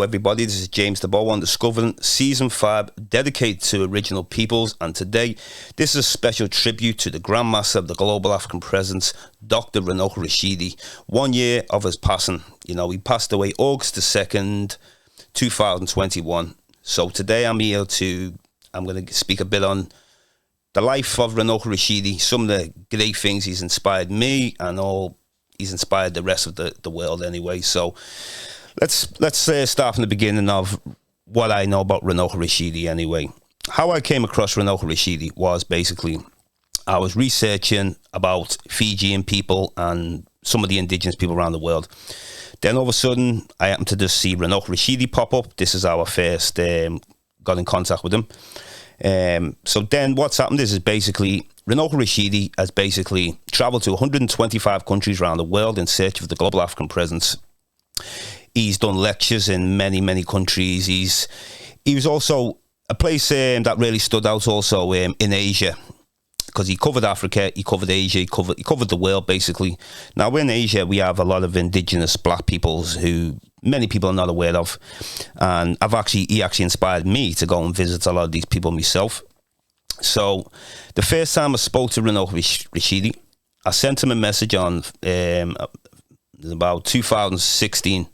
Hello everybody, this is James the Bow on Discovering Season 5, dedicated to original peoples, and today this is a special tribute to the Grandmaster of the Global African Presence, Dr. Runoko Rashidi. 1 year of his passing. He passed away August the 2nd, 2021. So today I'm going to speak a bit on the life of Runoko Rashidi, some of the great things he's inspired me, and he's inspired the rest of the world anyway. So let's start from the beginning of what I know about Runoko Rashidi anyway. How I came across Runoko Rashidi was basically I was researching about Fijian people and some of the indigenous people around the world. Then all of a sudden, I happened to just see Runoko Rashidi pop up. This is our first got in contact with him. So then what's happened is basically Runoko Rashidi has basically traveled to 125 countries around the world in search of the global African presence. He's done lectures in many countries. He was also a place that really stood out also in Asia, because he covered Africa, he covered Asia, he covered the world basically. Now in Asia we have a lot of indigenous black peoples who many people are not aware of, and he actually inspired me to go and visit a lot of these people myself. So the first time I spoke to Runoko Rashidi, I sent him a message on about 2016,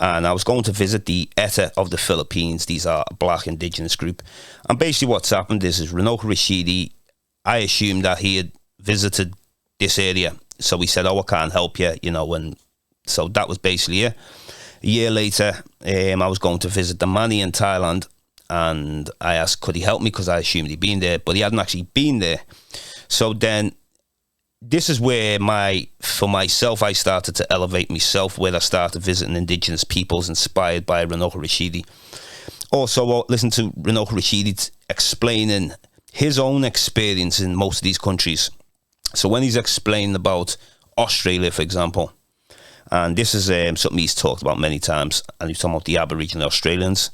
and I was going to visit the ETA of the Philippines. These are a black indigenous group, and basically what's happened is Runoko Rashidi, I assumed that he had visited this area, so he said, I can't help you, and so that was basically it. A year later, I was going to visit the Mani in Thailand, and I asked, could he help me, because I assumed he'd been there, but he hadn't actually been there. So then this is where for myself, I started to elevate myself, where I started visiting indigenous peoples inspired by Runoko Rashidi. Also, listen to Runoko Rashidi explaining his own experience in most of these countries. So when he's explaining about Australia, for example, and this is something he's talked about many times, and he's talking about the Aboriginal Australians.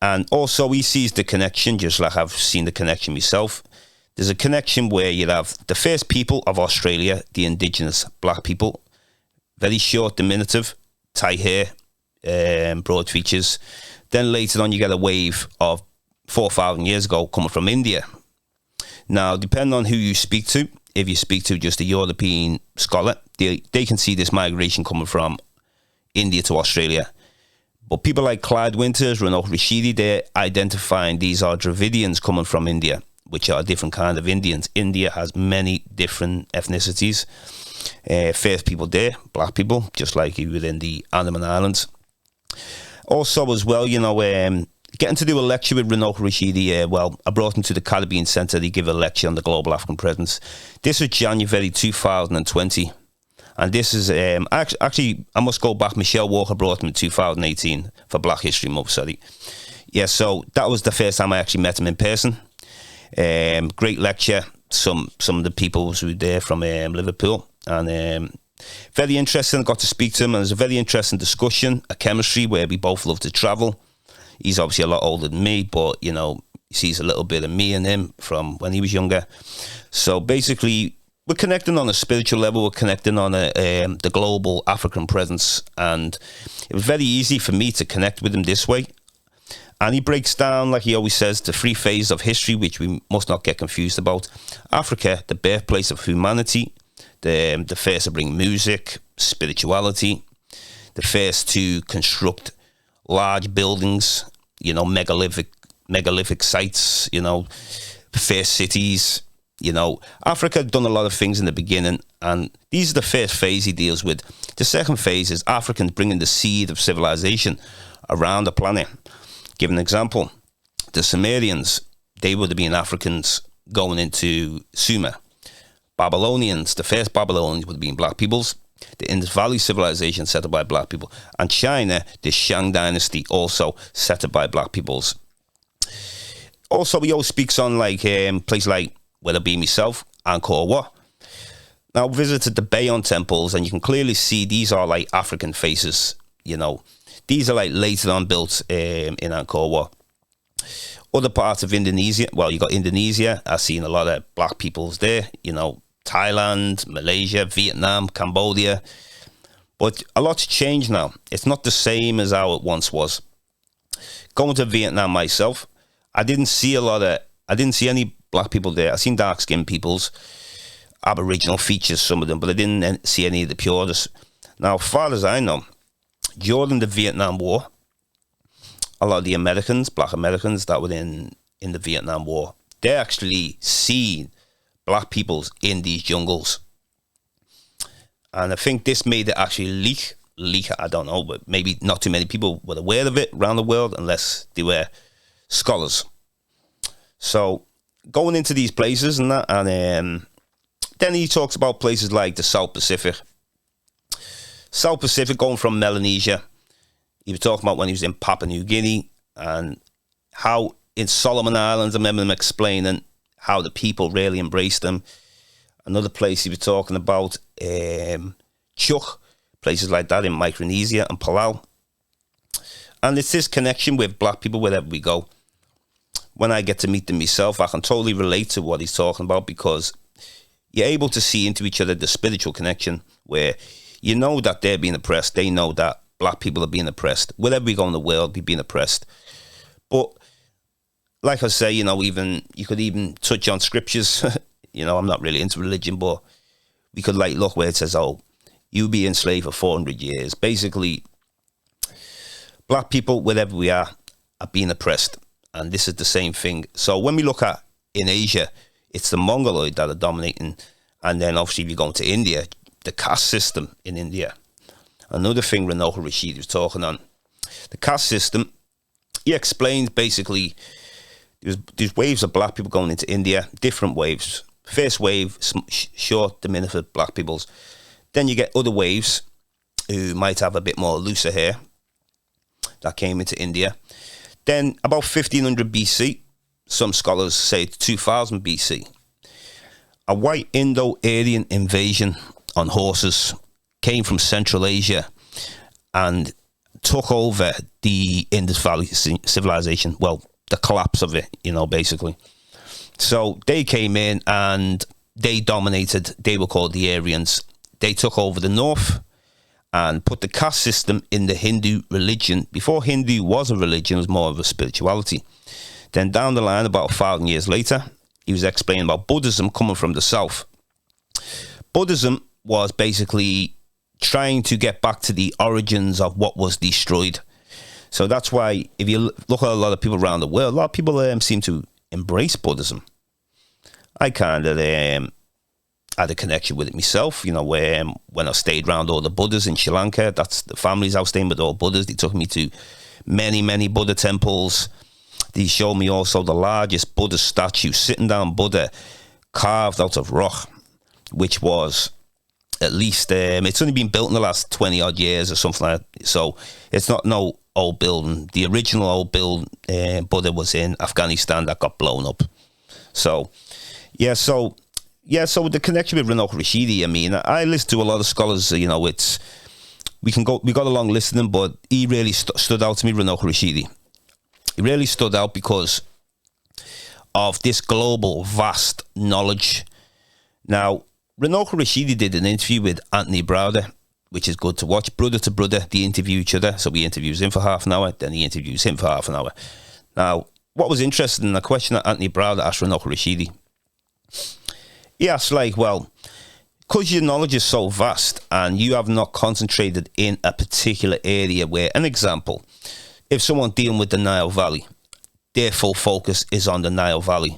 And also he sees the connection, just like I've seen the connection myself. There's a connection where you have the first people of Australia, the indigenous black people, very short, diminutive, tight hair, broad features. Then later on, you get a wave of 4,000 years ago coming from India. Now, depending on who you speak to, if you speak to just a European scholar, they can see this migration coming from India to Australia. But people like Clyde Winters, Runoko Rashidi, they're identifying these are Dravidians coming from India, which are a different kind of Indians. India has many different ethnicities. First people there, black people, just like within the Andaman Islands. Also as well, getting to do a lecture with Runoko Rashidi, I brought him to the Caribbean Centre to give a lecture on the global African presence. This was January 2020. And this is, actually, I must go back. Michelle Walker brought him in 2018 for Black History Month, sorry. Yeah, so that was the first time I actually met him in person. Great lecture. Some of the people who were there from Liverpool, and very interesting. I got to speak to him, and it was a very interesting discussion, a chemistry where we both love to travel. He's obviously a lot older than me, but he sees a little bit of me in him from when he was younger. So basically, we're connecting on a spiritual level. We're connecting on the global African presence, and it was very easy for me to connect with him this way. And he breaks down, like he always says, the three phases of history, which we must not get confused about. Africa, the birthplace of humanity, the first to bring music, spirituality, the first to construct large buildings, megalithic sites, first cities. Africa had done a lot of things in the beginning, and these are the first phase he deals with. The second phase is Africans bringing the seed of civilization around the planet. Give an example. The Sumerians, they would have been Africans going into Sumer. Babylonians, the first Babylonians would have been black peoples. The Indus Valley civilization set up by black people. And China, the Shang dynasty, also set up by black peoples. Also, he always speaks on places like, whether it be myself, Angkor Wat. Now, I visited the Bayon temples, and you can clearly see these are like African faces, These are later on built in Angkor Wat. Other parts of Indonesia, you got Indonesia. I've seen a lot of black peoples there, Thailand, Malaysia, Vietnam, Cambodia. But a lot's changed now. It's not the same as how it once was. Going to Vietnam myself, I didn't see any black people there. I seen dark skinned peoples, Aboriginal features, some of them, but I didn't see any of the purists. Now, as far as I know, during the Vietnam War, a lot of the black Americans that were in the Vietnam War, they actually seen black peoples in these jungles. And I think this made it actually leak, I don't know, but maybe not too many people were aware of it around the world unless they were scholars. So going into these places and that, and then he talks about places like the South Pacific. South Pacific, going from Melanesia. He was talking about when he was in Papua New Guinea and how in Solomon Islands, I remember him explaining how the people really embraced them. Another place he was talking about, Chuuk, places like that in Micronesia and Palau. And it's this connection with black people wherever we go. When I get to meet them myself, I can totally relate to what he's talking about because you're able to see into each other the spiritual connection where you know that they're being oppressed. They know that black people are being oppressed. Wherever we go in the world, we're being oppressed. But like I say, even you could even touch on scriptures. I'm not really into religion, but we could look where it says, oh, you be enslaved for 400 years. Basically, black people, wherever we are being oppressed. And this is the same thing. So when we look at in Asia, it's the Mongoloid that are dominating. And then obviously if you go into India, the caste system in India. Another thing Runoko Rashidi was talking on. The caste system, he explains basically there's waves of black people going into India, different waves. First wave, short, diminutive black peoples. Then you get other waves who might have a bit more looser hair that came into India. Then about 1500 BC, some scholars say 2000 BC, a white Indo-Aryan invasion on horses came from Central Asia and took over the Indus Valley civilization. Well, the collapse of it, basically. So they came in and they dominated. They were called the Aryans. They took over the north and put the caste system in the Hindu religion. Before Hindu was a religion, it was more of a spirituality. Then down the line, about 1,000 years later, he was explaining about Buddhism coming from the south. Buddhism was basically trying to get back to the origins of what was destroyed. So that's why if you look at a lot of people around the world, a lot of people seem to embrace Buddhism. I kind of had a connection with it myself, where when I stayed around all the Buddhas in Sri Lanka, that's the families I was staying with, all Buddhas. They took me to many, many Buddha temples. They showed me also the largest Buddha statue, sitting down Buddha, carved out of rock, which was at least, it's only been built in the last 20 odd years or something like that. So it's not no old building. The original old building Buddha was in Afghanistan that got blown up. So so with the connection with Runoko Rashidi, I mean, I listen to a lot of scholars, we got along listening, but he really stood out to me, Runoko Rashidi. He really stood out because of this global, vast knowledge. Now, Runoko Rashidi did an interview with Anthony Browder, which is good to watch. Brother to brother, they interview each other. So he interviews him for half an hour, then he interviews him for half an hour. Now, what was interesting, the question that Anthony Browder asked Runoko Rashidi, he asked, because your knowledge is so vast and you have not concentrated in a particular area where, an example, if someone dealing with the Nile Valley, their full focus is on the Nile Valley.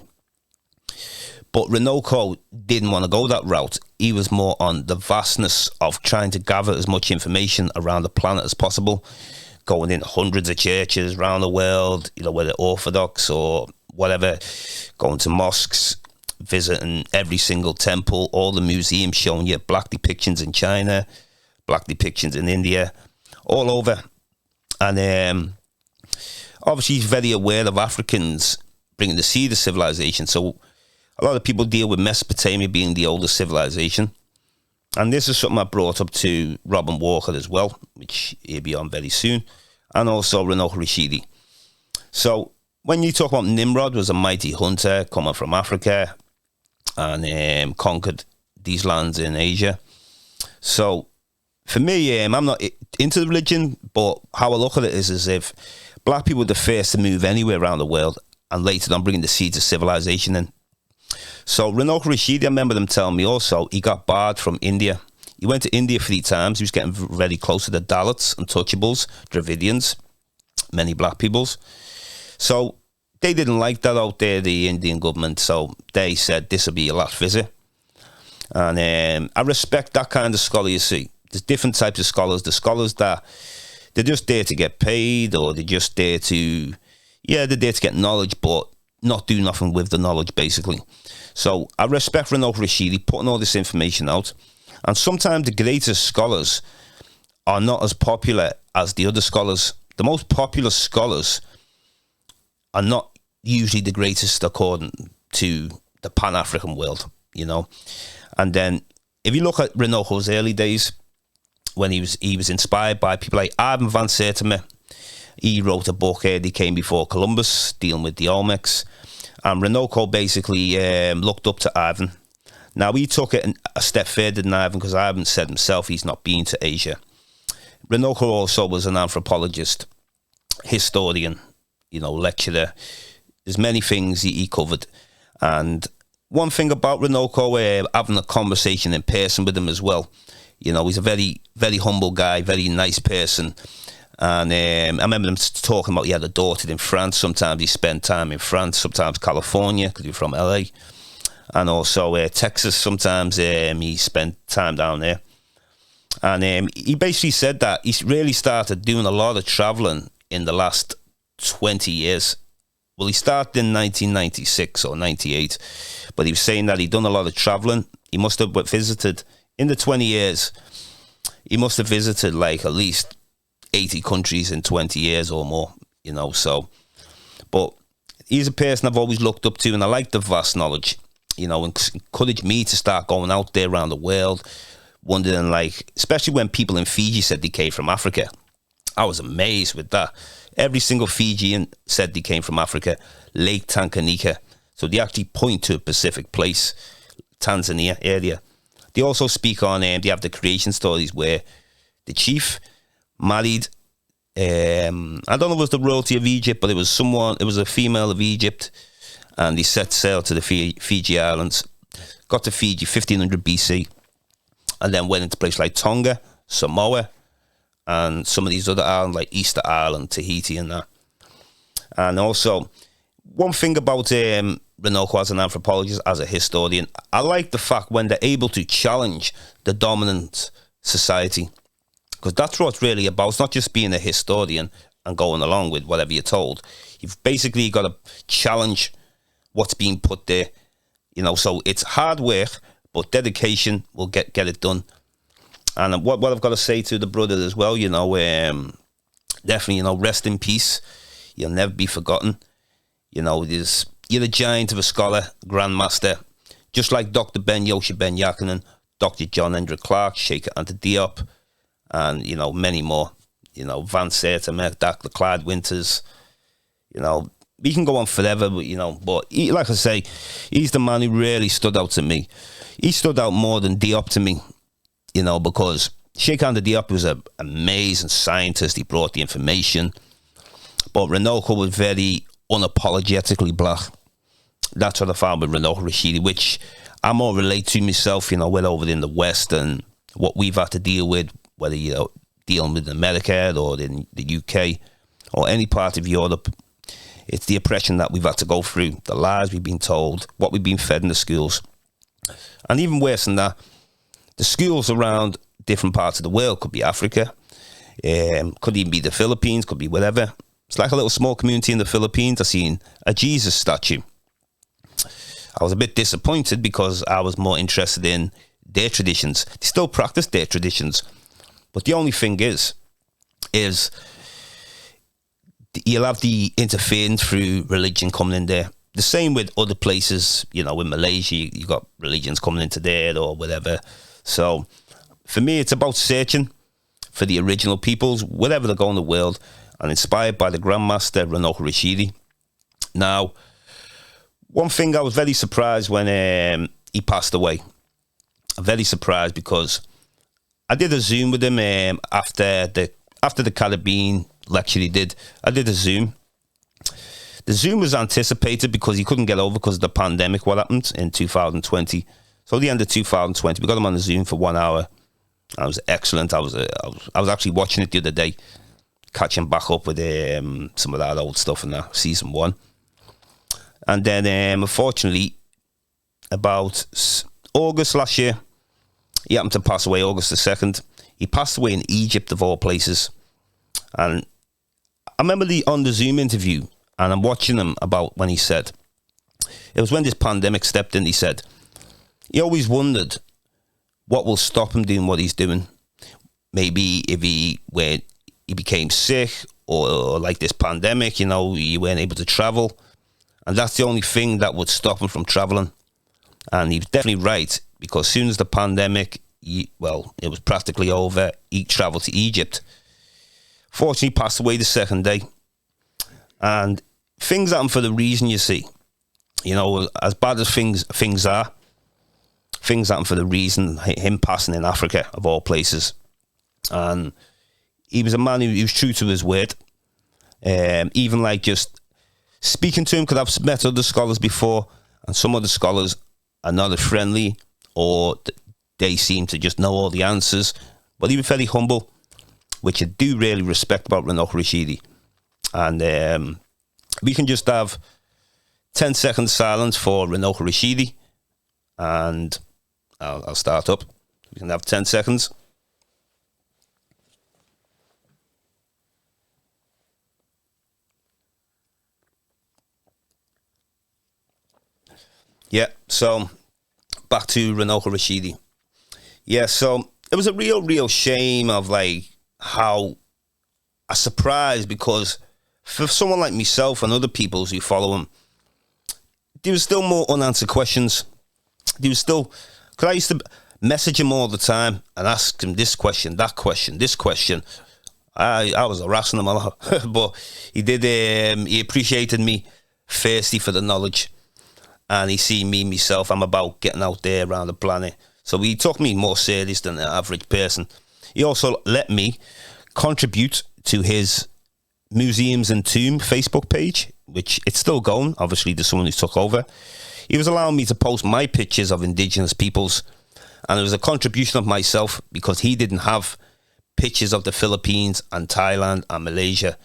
But Runoko didn't want to go that route. He was more on the vastness of trying to gather as much information around the planet as possible, going in hundreds of churches around the world, whether Orthodox or whatever, going to mosques, visiting every single temple, all the museums showing you black depictions in China, black depictions in India, all over. And obviously he's very aware of Africans bringing the seed of civilization. So a lot of people deal with Mesopotamia being the oldest civilization. And this is something I brought up to Robin Walker as well, which he'll be on very soon. And also Runoko Rashidi. So when you talk about Nimrod was a mighty hunter coming from Africa and conquered these lands in Asia. So for me, I'm not into the religion, but how I look at it is as if black people were the first to move anywhere around the world, and later on bringing the seeds of civilization in. So Runoko Rashidi, I remember them telling me also, he got barred from India. He went to India 3 times. He was getting very close to the Dalits, Untouchables, Dravidians, many black peoples. So they didn't like that out there, the Indian government. So they said this will be your last visit. And I respect that kind of scholar, you see. There's different types of scholars. The scholars that they're just there to get paid, or they're just there to, they're there to get knowledge, but not do nothing with the knowledge, basically. So I respect Runoko Rashidi putting all this information out. And sometimes the greatest scholars are not as popular as the other scholars. The most popular scholars are not usually the greatest according to the Pan-African world, you know. And then if you look at Runoko's early days, when he was inspired by people like Ivan van Sertima. He wrote a book, He Came Before Columbus, dealing with the Olmecs. And Runoko basically looked up to Ivan. Now, he took it a step further than Ivan, because Ivan said himself he's not been to Asia. Runoko also was an anthropologist, historian, lecturer. There's many things he covered. And one thing about Runoko, having a conversation in person with him as well, he's a very, very humble guy, very nice person. And I remember him talking about he had a daughter in France. Sometimes he spent time in France, sometimes California, because he was from LA. And also Texas, sometimes he spent time down there. And he basically said that he really started doing a lot of traveling in the last 20 years. Well, he started in 1996 or 98, but he was saying that he'd done a lot of traveling. He must have visited, in the 20 years, he must have visited like at least 80 countries in 20 years or more, so. But he's a person I've always looked up to, and I like the vast knowledge, encouraged me to start going out there around the world, wondering, like, especially when people in Fiji said they came from Africa. I was amazed with that. Every single Fijian said they came from Africa, Lake Tanganyika. So they actually point to a specific place, Tanzania area. They also speak on, they have the creation stories where the chief married, I don't know if it was the royalty of Egypt, but it was a female of Egypt, and they set sail to the Fiji Islands, got to Fiji 1500 BC, and then went into places like Tonga, Samoa, and some of these other islands like Easter Island, Tahiti and that. And also, one thing about Runoko as an anthropologist, as a historian, I like the fact when they're able to challenge the dominant society, because that's what it's really about. It's not just being a historian and going along with whatever you're told. You've basically got to challenge what's being put there, so it's hard work, but dedication will get it done. And what I've got to say to the brother as well, definitely, rest in peace. You'll never be forgotten. You're a giant of a scholar, grandmaster, just like Dr. Ben Yoshi Ben Yakinen, Dr. John Hendrik Clark, Sheikh Anta Diop, and, many more. Van Sertima, Dr. Clyde Winters. We can go on forever, but he, like I say, he's the man who really stood out to me. He stood out more than Diop to me, because Sheikh Anta Diop was an amazing scientist. He brought the information. But Runoko was very unapologetically black. That's what I found with Runoko Rashidi, which I more relate to myself, well over in the West and what we've had to deal with, whether you're dealing with America or in the UK or any part of Europe. It's the oppression that we've had to go through, the lies we've been told, what we've been fed in the schools. And even worse than that, the schools around different parts of the world, could be Africa, could even be the Philippines, could be whatever. It's like a little small community in the Philippines. I seen a Jesus statue. I was a bit disappointed because I was more interested in their traditions. They still practice their traditions. But the only thing is you'll have the interference through religion coming in there. The same with other places, in Malaysia, you've got religions coming into there or whatever. So for me, it's about searching for the original peoples, wherever they go in the world, and inspired by the Grandmaster Runoko Rashidi. Now, one thing I was very surprised when he passed away. I'm very surprised because I did a Zoom with him after the Caribbean lecture he did. I did a Zoom. The Zoom was anticipated because he couldn't get over because of the pandemic. What happened in 2020? So the end of 2020, we got him on the Zoom for 1 hour. That was excellent. I was actually watching it the other day, catching back up with some of that old stuff in that season 1. And then, unfortunately, about August last year, he happened to pass away, August the 2nd. He passed away in Egypt, of all places. And I remember on the Zoom interview, and I'm watching him about when he said, it was when this pandemic stepped in, he said, he always wondered what will stop him doing what he's doing. Maybe if he became sick or like this pandemic, you weren't able to travel. And that's the only thing that would stop him from traveling. And he was definitely right, because as soon as the pandemic, it was practically over, he traveled to Egypt. Fortunately, he passed away the second day. And things happen for the reason, you see. As bad as things are, things happen for the reason. Him passing in Africa, of all places. And he was a man who was true to his word. Even like just speaking to him, because I've met other scholars before, and some other scholars are not as friendly, or they seem to just know all the answers. But he was very humble, which I do really respect about Runoko Rashidi. And we can just have 10 seconds silence for Runoko Rashidi, and I'll start up. We can have 10 seconds. Yeah, so back to Runoko Rashidi. Yeah, so it was a real shame of how a surprise, because for someone like myself and other people who follow him, there was still more unanswered questions. There was still, because I used to message him all the time and ask him this question, that question, this question. I was harassing him a lot, but he did. He appreciated me thirsty for the knowledge. And he seen me, myself, I'm about getting out there around the planet. So he took me more serious than the average person. He also let me contribute to his Museums and Tomb Facebook page, which it's still going. Obviously, there's someone who took over. He was allowing me to post my pictures of indigenous peoples. And it was a contribution of myself, because he didn't have pictures of the Philippines and Thailand and Malaysia.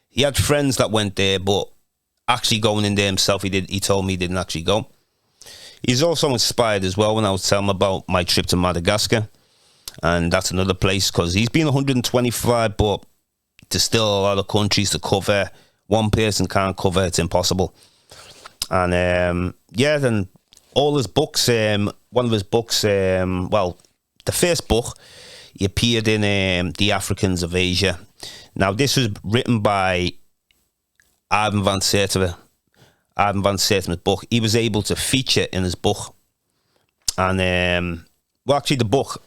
He had friends that went there, but actually going in there himself, he told me he didn't actually go. He's also inspired as well when I was telling him about my trip to Madagascar, and that's another place, because he's been 125, but there's still a lot of countries to cover. One person can't cover, it's impossible. And then all his books, one of his books, the first book, he appeared in The Africans of Asia. Now this was written by Ivan van Serteren. Ivan van Serteren's book, he was able to feature in his book. And actually the book,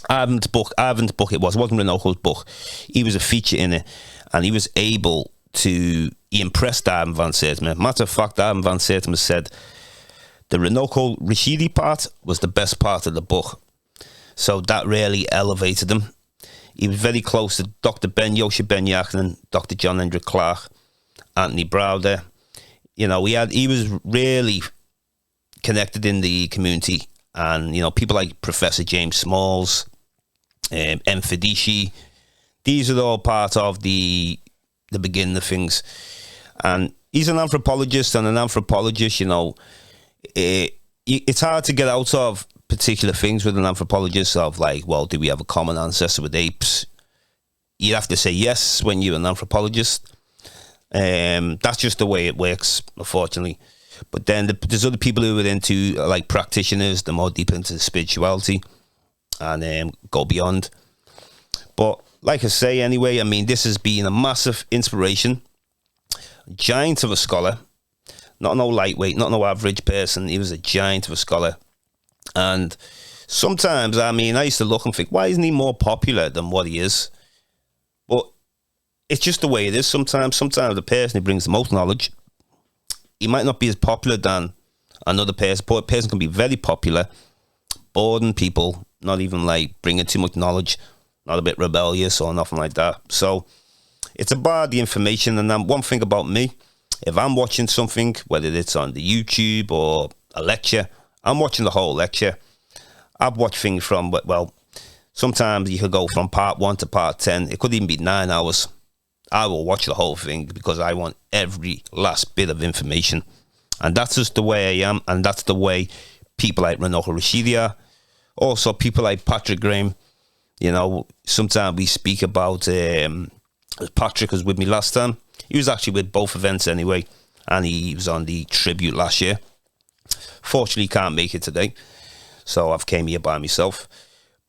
Ivan's book, it wasn't Runoko's book. He was a feature in it, and he was able to, he impressed Ivan van Serteren. Matter of fact, Ivan van Serteren said the Runoko Rashidi part was the best part of the book. So that really elevated him. He was very close to Dr. Yosha Ben Yachanan, Dr. John Hendrik Clark, Anthony Browder. He was really connected in the community, and people like Professor James Smalls, M. Fedishi. These are all part of the beginning of things. And he's an anthropologist, and an anthropologist, it's hard to get out of particular things with an anthropologist of do we have a common ancestor with apes? You have to say yes when you're an anthropologist. That's just the way it works, unfortunately. But then there's other people who are into, practitioners, they're more deep into spirituality and go beyond. But like I say, anyway, this has been a massive inspiration. Giant of a scholar, not no lightweight, not no average person. He was a giant of a scholar. And sometimes, I used to look and think, why isn't he more popular than what he is? But it's just the way it is sometimes. Sometimes the person who brings the most knowledge, he might not be as popular than another person. But a person can be very popular, boring people, not even like bringing too much knowledge, not a bit rebellious or nothing like that. So it's about the information. And then one thing about me, if I'm watching something, whether it's on the YouTube or a lecture, I'm watching the whole lecture. I've watched things from, well, sometimes you could go from part 1 to part 10. It could even be 9 hours. I will watch the whole thing because I want every last bit of information. And that's just the way I am. And that's the way people like Runoko Rashidi are. Also, people like Patrick Graham. You know, sometimes we speak about, Patrick was with me last time. He was actually with both events anyway. And he was on the tribute last year. Fortunately, he can't make it today. So I've came here by myself.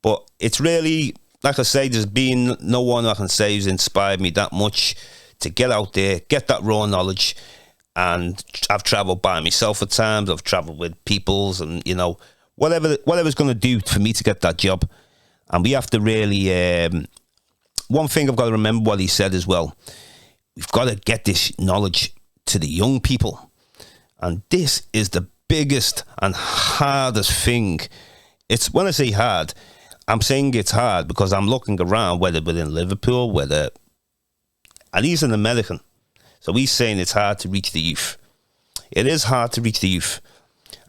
But it's really, like I say, there's been no one I can say who's inspired me that much to get out there, get that raw knowledge. And I've travelled by myself at times. I've travelled with peoples and, you know, whatever's going to do for me to get that job. And we have to really, one thing I've got to remember what he said as well. We've got to get this knowledge to the young people. And this is the biggest and hardest thing. It's, when I say hard, I'm saying it's hard because I'm looking around, whether within Liverpool, and he's an American. So he's saying it's hard to reach the youth. It is hard to reach the youth.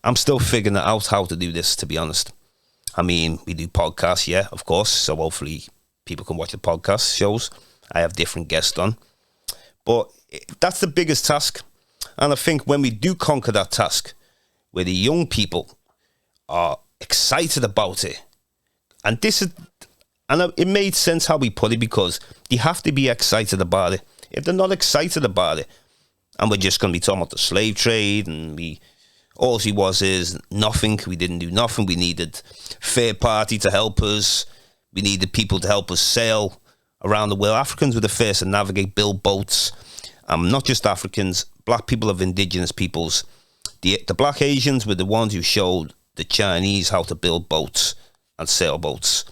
I'm still figuring out how to do this, to be honest. I mean, we do podcasts, yeah, of course. So hopefully people can watch the podcast shows. I have different guests on. But that's the biggest task. And I think when we do conquer that task, where the young people are excited about it, and it made sense how we put it, because they have to be excited about it. If they're not excited about it, and we're just going to be talking about the slave trade, and all he was is nothing. We didn't do nothing. We needed third party to help us. We needed people to help us sail around the world. Africans were the first to navigate, build boats. Not just Africans, black people of indigenous peoples. The black Asians were the ones who showed the Chinese how to build boats and sailboats.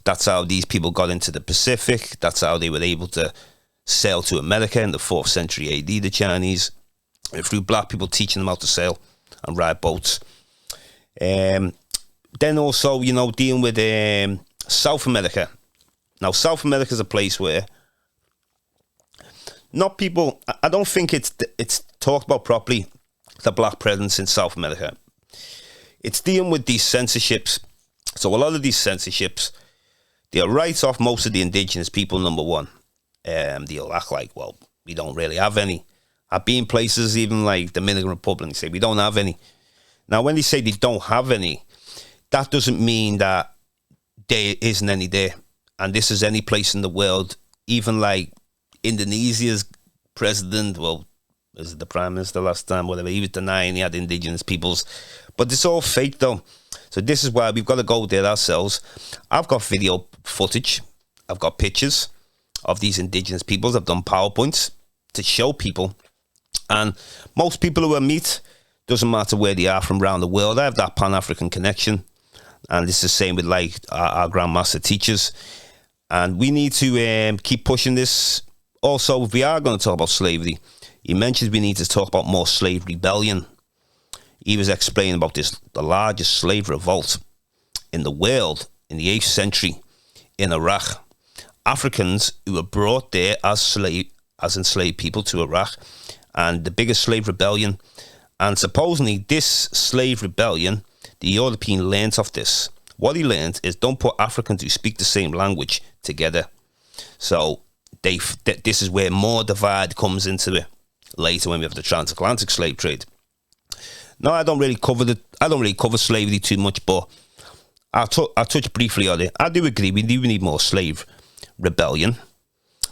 That's how these people got into the Pacific. That's how they were able to sail to America in the 4th century AD, the Chinese, through black people teaching them how to sail and ride boats. Then also, you know, dealing with South America. Now, South America is a place where not people, I don't think it's talked about properly, the black presence in South America. It's dealing with these censorships. So a lot of these censorships, they'll write off most of the indigenous people, number one. They'll act like, well, we don't really have any. I've been places, even like the Dominican Republic, they say we don't have any. Now, when they say they don't have any, that doesn't mean that there isn't any there. And this is any place in the world, even like Indonesia's president, well, was it the prime minister last time, whatever, he was denying he had indigenous peoples. But it's all fake though. So this is why we've got to go there ourselves. I've got video footage. I've got pictures of these indigenous peoples. I've done PowerPoints to show people. And most people who I meet, doesn't matter where they are from around the world, I have that Pan-African connection. And it's the same with like our Grandmaster teachers. And we need to keep pushing this. Also, if we are going to talk about slavery, he mentions we need to talk about more slave rebellion. He was explaining about this, the largest slave revolt in the world in the 8th century in Iraq. Africans who were brought there as enslaved people to Iraq, and the biggest slave rebellion. And supposedly this slave rebellion, the European learnt of this. What he learned is don't put Africans who speak the same language together. So this is where more divide comes into it later when we have the transatlantic slave trade. Now, I don't really cover slavery too much, but I'll touch briefly on it. I do agree we do need more slave rebellion.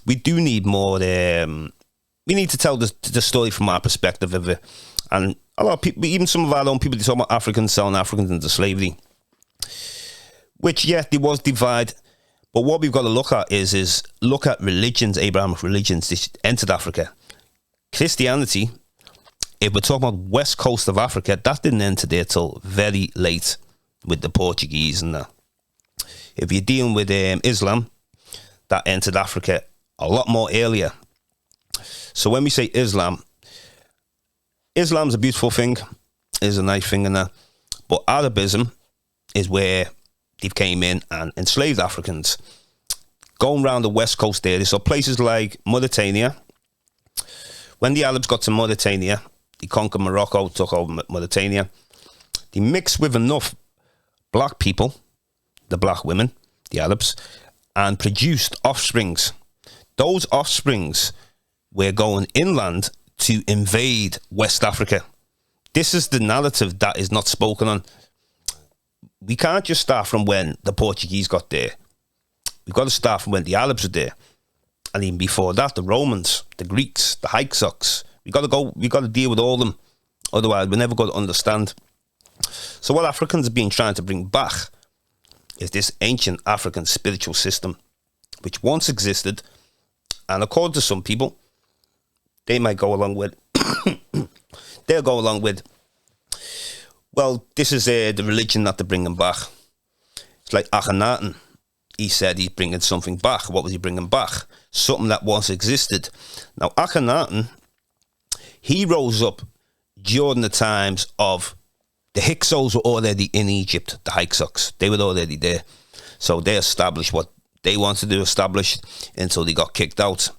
We do need more. We need to tell the story from our perspective of it. And a lot of people, even some of our own people, they talk about Africans selling Africans into slavery. Which, yeah, there was divide. But what we've got to look at is look at religions, Abrahamic religions that entered Africa. Christianity, if we're talking about west coast of Africa, that didn't enter there till very late with the Portuguese and that. If you're dealing with Islam, that entered Africa a lot more earlier. So when we say Islam's a beautiful thing, is a nice thing and that. But Arabism is where they came in and enslaved Africans. Going around the west coast area, so places like Mauritania. When the Arabs got to Mauritania, they conquered Morocco, took over Mauritania. They mixed with enough black people, the black women, the Arabs, and produced offsprings. Those offsprings were going inland to invade West Africa. This is the narrative that is not spoken on. We can't just start from when the Portuguese got there. We've got to start from when the Arabs were there. And even before that, the Romans, the Greeks, the Hyksos. We've got to deal with all of them. Otherwise, we're never going to understand. So what Africans have been trying to bring back is this ancient African spiritual system, which once existed. And according to some people, they might go along with, they'll go along with, well, this is the religion that they're bringing back. It's like Akhenaten. He said he's bringing something back. What was he bringing back? Something that once existed. Now, Akhenaten, he rose up during the times of the Hyksos were already in Egypt, the Hyksos. They were already there. So they established what they wanted to establish until they got kicked out.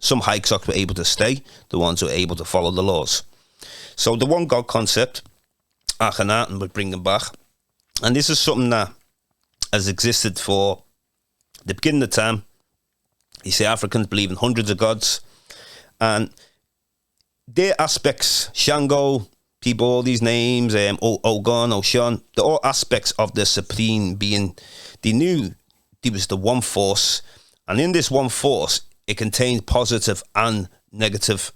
Some Hyksos were able to stay, the ones who were able to follow the laws. So the one God concept, Akhenaten would bring them back. And this is something that has existed for the beginning of time. You see, Africans believe in hundreds of gods. And their aspects, Shango, people, all these names, Ogun, Oshan, they're all aspects of the supreme being. They knew there was the one force. And in this one force, it contains positive and negative.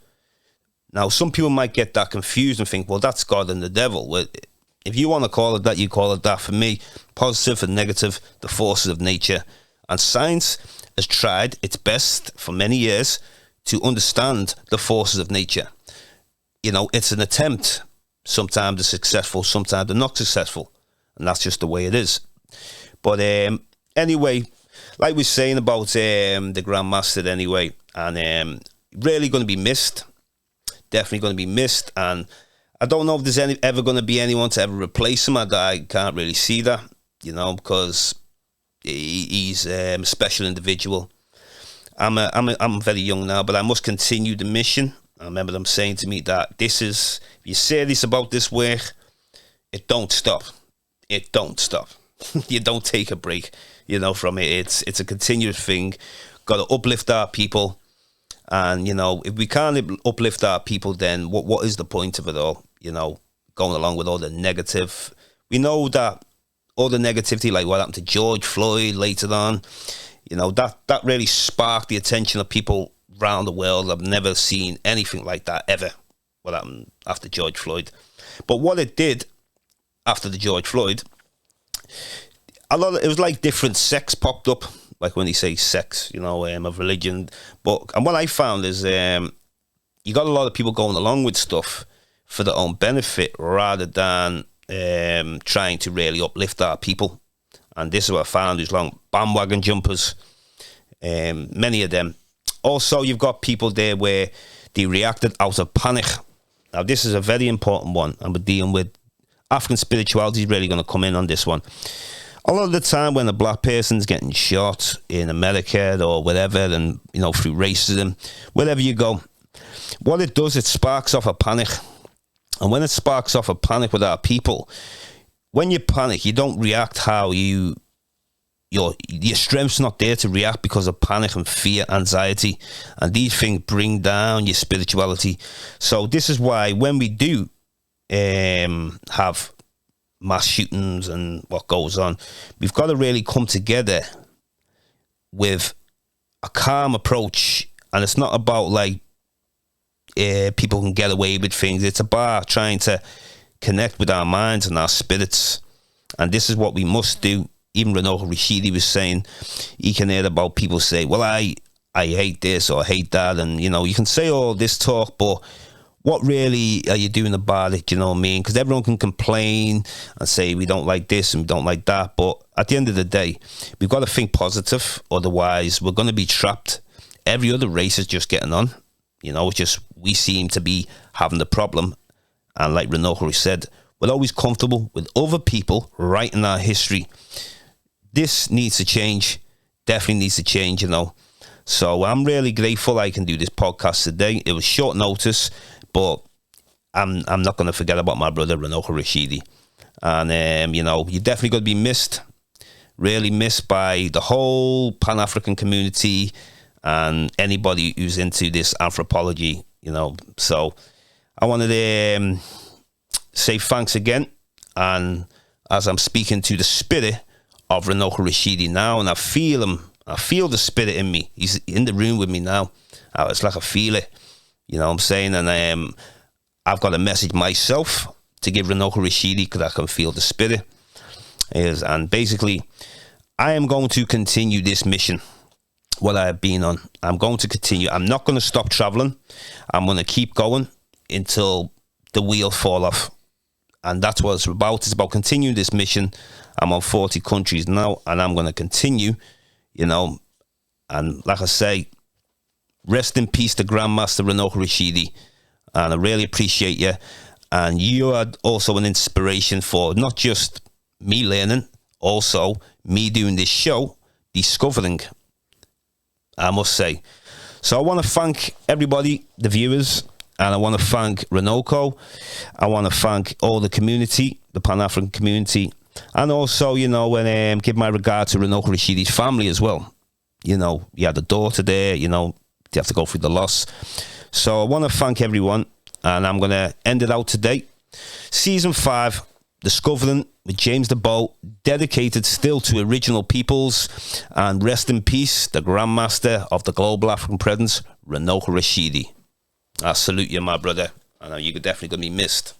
Now, some people might get that confused and think, well, that's God and the devil. Well, if you want to call it that, you call it that. For me, positive and negative, the forces of nature. And science has tried its best for many years to understand the forces of nature. You know, it's an attempt. Sometimes they're successful, sometimes they're not successful. And that's just the way it is. But anyway, like we're saying about the Grandmaster anyway, and really going to be missed. Definitely going to be missed. And I don't know if there's ever going to be anyone to ever replace him. I can't really see that, you know, because he's a special individual. I'm very young now, but I must continue the mission. I remember them saying to me that this is, if you're serious about this work, it don't stop. It don't stop. You don't take a break, you know, from it. It's a continuous thing. Got to uplift our people. And, you know, if we can't uplift our people, then what is the point of it all? You know, going along with all the negative. We know that all the negativity, like what happened to George Floyd later on, you know, that really sparked the attention of people around the world. I've never seen anything like that ever, what happened after George Floyd. But what it did after the George Floyd, it was like different sects popped up, like when they say sex, you know, of religion. And what I found is you got a lot of people going along with stuff for their own benefit rather than trying to really uplift our people. And this is what I found, is long bandwagon jumpers, many of them. Also, you've got people there where they reacted out of panic. Now, this is a very important one, and we're dealing with African spirituality is really going to come in on this one. A lot of the time when a black person's getting shot in America or whatever, and, you know, through racism, wherever you go, what it does, it sparks off a panic. And when it sparks off a panic with our people, when you panic, you don't react how your strength's not there to react because of panic and fear, anxiety, and these things bring down your spirituality. So this is why when we do have mass shootings and what goes on, we've got to really come together with a calm approach. And it's not about like people can get away with things. It's about trying to connect with our minds and our spirits. And this is what we must do. Even Runoko Rashidi was saying, he can hear about people say, well, I hate this or I hate that. And, you know, you can say all this talk, but what really are you doing about it? You know what I mean? Because everyone can complain and say we don't like this and we don't like that. But at the end of the day, we've got to think positive. Otherwise, we're going to be trapped. Every other race is just getting on. You know, it's just we seem to be having the problem. And like Runoko said, we're always comfortable with other people writing our history. this needs to change. Definitely needs to change, So I'm really grateful I can do this podcast today. It was short notice, but I'm not going to forget about my brother, Runoko Rashidi. And, you're definitely going to be missed, really missed by the whole Pan-African community and anybody who's into this anthropology, So I wanted to say thanks again. And as I'm speaking to the spirit of Runoko Rashidi now, and I feel him, I feel the spirit in me. He's in the room with me now. It's like I feel it, you know what I'm saying? And I've got a message myself to give Runoko Rashidi because I can feel the spirit. And basically, I am going to continue this mission, what I have been on. I'm going to continue. I'm not going to stop traveling. I'm going to keep going until the wheel fall off. And that's what it's about. It's about continuing this mission. I'm on 40 countries now, and I'm going to continue, And like I say, rest in peace to Grandmaster Runoko Rashidi. And I really appreciate you. And you are also an inspiration for not just me learning, also me doing this show, discovering, I must say. So I want to thank everybody, the viewers, and I want to thank Runoko. I want to thank all the community, the Pan-African community, and also, give my regard to Runoko Rashidi's family as well. He had a daughter there, you have to go through the loss. So I want to thank everyone, and I'm going to end it out today. Season 5, Discovering with James the Bow, dedicated still to original peoples, and rest in peace, the Grandmaster of the Global African Presence, Runoko Rashidi. I salute you, my brother, and you're definitely going to be missed.